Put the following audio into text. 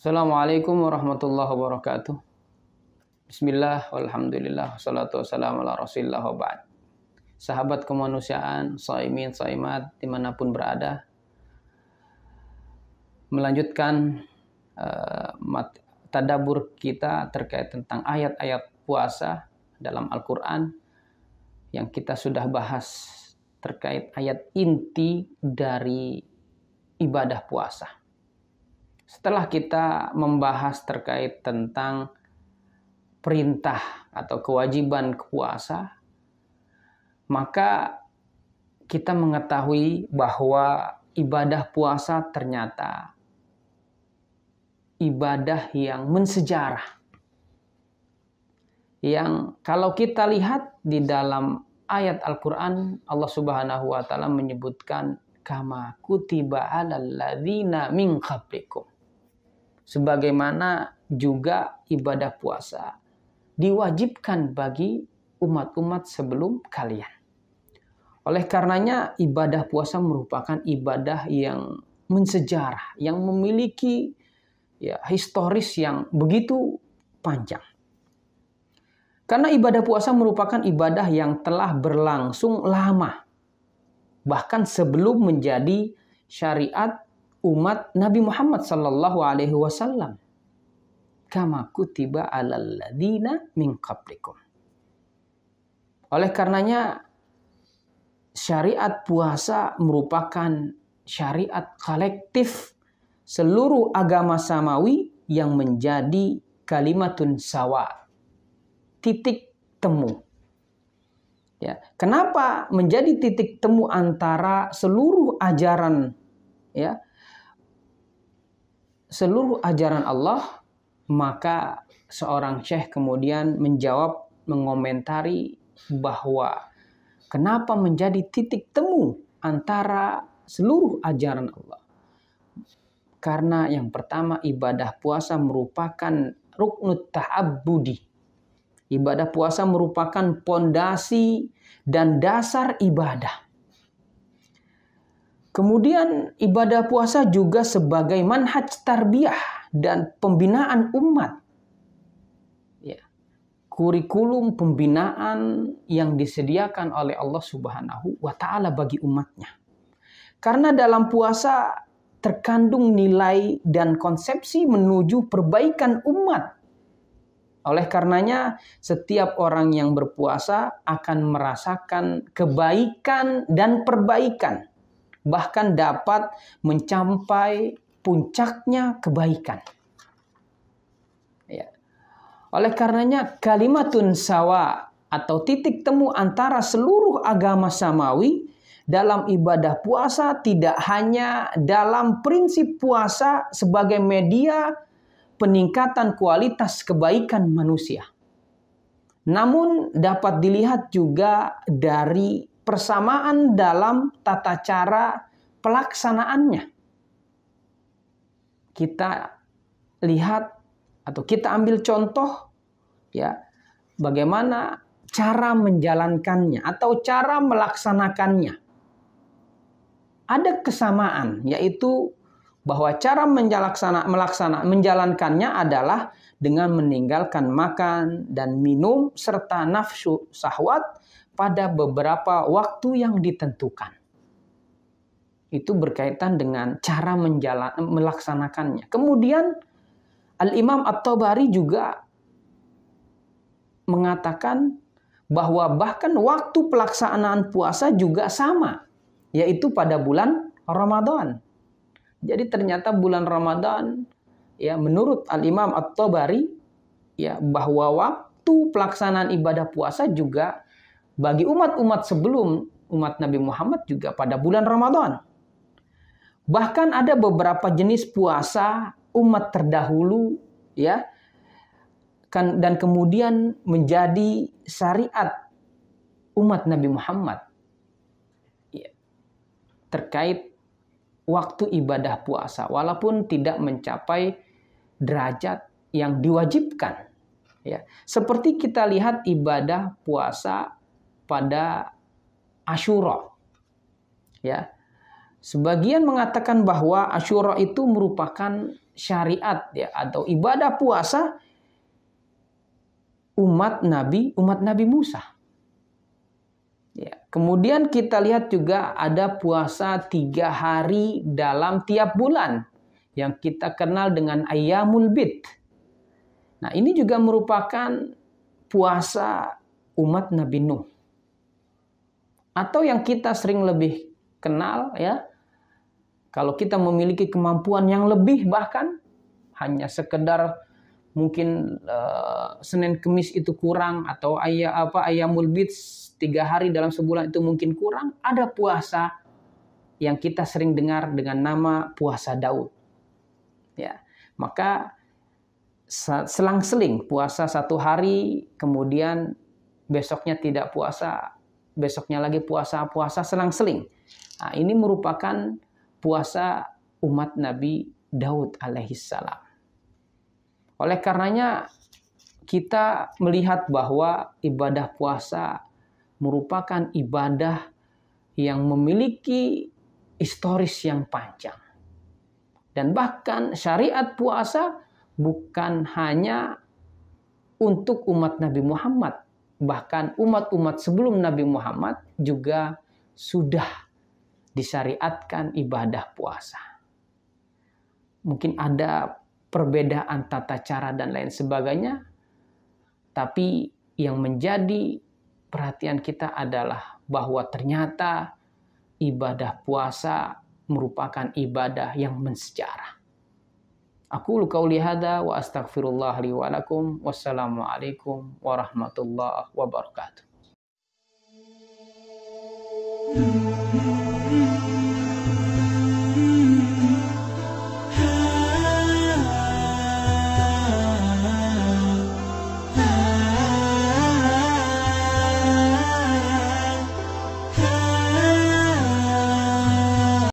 Assalamualaikum warahmatullahi wabarakatuh. Bismillah, walhamdulillah, wassalatu wassalamu ala rasulillah wa ba'd. Sahabat kemanusiaan, shaimin, shaimat, dimanapun berada, melanjutkan tadabbur kita terkait tentang ayat-ayat puasa dalam Al-Quran yang kita sudah bahas terkait ayat inti dari ibadah puasa. Setelah kita membahas terkait tentang perintah atau kewajiban puasa, maka kita mengetahui bahwa ibadah puasa ternyata ibadah yang mensejarah. Yang kalau kita lihat di dalam ayat Al-Quran, Allah Subhanahu wa Ta'ala menyebutkan kama kutiba 'alal ladzina min qablikum. Sebagaimana juga ibadah puasa diwajibkan bagi umat-umat sebelum kalian. Oleh karenanya ibadah puasa merupakan ibadah yang mensejarah, yang memiliki historis yang begitu panjang. Karena ibadah puasa merupakan ibadah yang telah berlangsung lama, bahkan sebelum menjadi syariat umat Nabi Muhammad sallallahu alaihi wasallam. Kama kutiba 'alal ladzina min qablikum. Oleh karenanya syariat puasa merupakan syariat kolektif seluruh agama samawi yang menjadi kalimatun sawa, titik temu. Ya, kenapa menjadi titik temu antara seluruh ajaran seluruh ajaran Allah? Maka seorang syekh kemudian menjawab, mengomentari bahwa kenapa menjadi titik temu antara seluruh ajaran Allah? Karena yang pertama, ibadah puasa merupakan ruknut ta'abbudi. Ibadah puasa merupakan pondasi dan dasar ibadah. Kemudian ibadah puasa juga sebagai manhaj tarbiyah dan pembinaan umat. Ya. Kurikulum pembinaan yang disediakan oleh Allah Subhanahu wa Ta'ala bagi umatnya. Karena dalam puasa terkandung nilai dan konsepsi menuju perbaikan umat. Oleh karenanya setiap orang yang berpuasa akan merasakan kebaikan dan perbaikan. Bahkan dapat mencapai puncaknya kebaikan. Ya. Oleh karenanya kalimatun sawa atau titik temu antara seluruh agama samawi dalam ibadah puasa tidak hanya dalam prinsip puasa sebagai media peningkatan kualitas kebaikan manusia. Namun dapat dilihat juga dari persamaan dalam tata cara pelaksanaannya. Kita lihat atau kita ambil contoh bagaimana cara menjalankannya atau cara melaksanakannya. Ada kesamaan, yaitu bahwa cara menjalankannya adalah dengan meninggalkan makan dan minum serta nafsu syahwat pada beberapa waktu yang ditentukan. Itu berkaitan dengan cara melaksanakannya. Kemudian Al-Imam At-Tabari juga mengatakan bahwa bahkan waktu pelaksanaan puasa juga sama, yaitu pada bulan Ramadan. Jadi ternyata bulan Ramadan menurut Al-Imam At-Tabari bahwa waktu pelaksanaan ibadah puasa juga bagi umat-umat sebelum umat Nabi Muhammad juga pada bulan Ramadan. Bahkan ada beberapa jenis puasa umat terdahulu dan kemudian menjadi syariat umat Nabi Muhammad terkait waktu ibadah puasa walaupun tidak mencapai derajat yang diwajibkan. Seperti kita lihat ibadah puasa pada Asyura. Sebagian mengatakan bahwa Asyura itu merupakan syariat ya atau ibadah puasa umat Nabi Musa. Ya. Kemudian kita lihat juga ada puasa 3 hari dalam tiap bulan yang kita kenal dengan Ayyamul Bid. Nah, ini juga merupakan puasa umat Nabi Nuh. Atau yang kita sering lebih kenal ya, kalau kita memiliki kemampuan yang lebih bahkan hanya sekedar mungkin Senin Kemis itu kurang atau Ayyamul Bid 3 hari dalam sebulan itu mungkin kurang, ada puasa yang kita sering dengar dengan nama puasa Daud. Ya, maka selang-seling puasa 1 hari, kemudian besoknya tidak puasa, besoknya lagi puasa selang-seling. Nah, ini merupakan puasa umat Nabi Daud alaihissalam. Oleh karenanya kita melihat bahwa ibadah puasa merupakan ibadah yang memiliki historis yang panjang. Dan bahkan syariat puasa bukan hanya untuk umat Nabi Muhammad. Bahkan umat-umat sebelum Nabi Muhammad juga sudah disyariatkan ibadah puasa. Mungkin ada perbedaan tata cara dan lain sebagainya. Tapi yang menjadi perhatian kita adalah bahwa ternyata ibadah puasa merupakan ibadah yang mensejarah. Aqulu qauli hadza wa astaghfirullah li wa lakum. Wassalamualaikum warahmatullahi wabarakatuh.